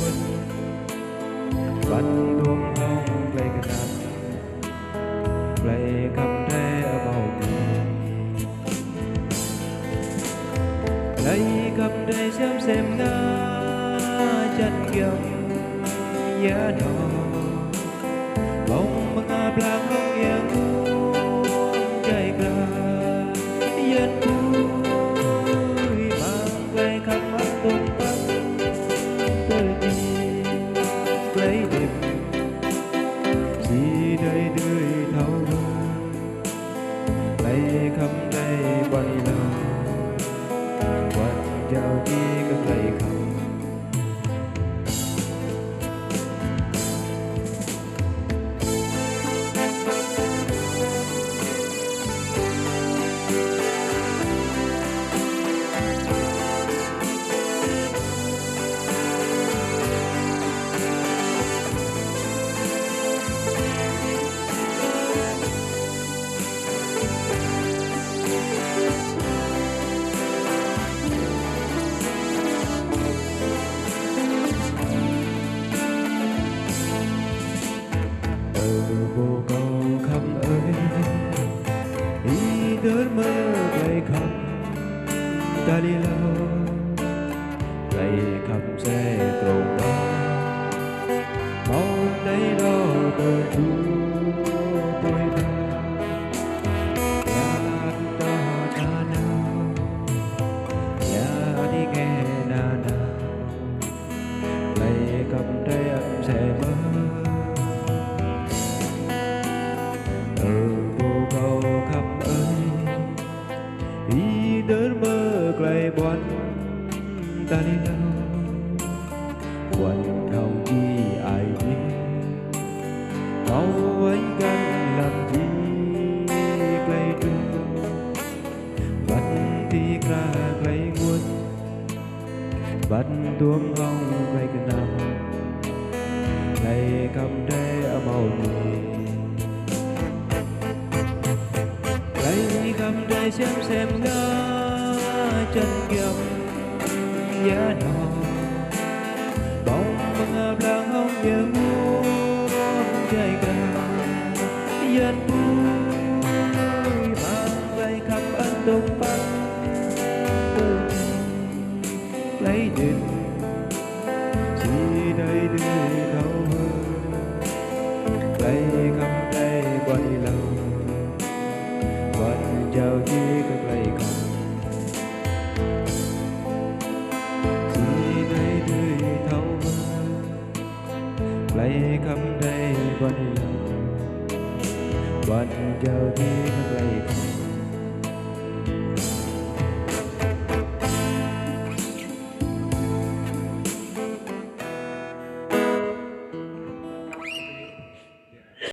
nguồn bắn tuông hông play cái nát play cầm tre ở bầu trời lấy cầm tre xem na chân gầm giá đỏ bóng mga blang không yang chạy ra dân vui mang play khắp mắt tung tắt tới đi lấy đêm chỉ đây đươi thâu lấy khắp đây quay lâu quanh chào chi các lấy không vô cầu khăm ơi ý đớn mơ gầy khăm ta đi lâu gầy khăm xe trồn đó mong đấy đó cờ chúa tôi ta nhạc cho cha nào nhà đi nghe na na gầy khăm trái em sẽ mơ vô cầu khắp ơi ý đớn mơ clay bón ta đi đâu quanh không chi ai biết mau anh cần làm chi clay trường bắt thì ra clay nguồn bắt tuông hông clay cái nào clay cầm tre ở màu người lấy cầm tre xem ngã chân gầm giá đỏ bóng mga blang hông nhớ muốn chạy ra dân vui mang lấy khắp ân tung bắt từ lấy đêm chỉ đây đưa thâu hơn lấy cầm tre quay lâu quanh chào chi các lấy không chỉ đây tươi thâu lấy cầm tre quay lâu quanh chào chi các lấy không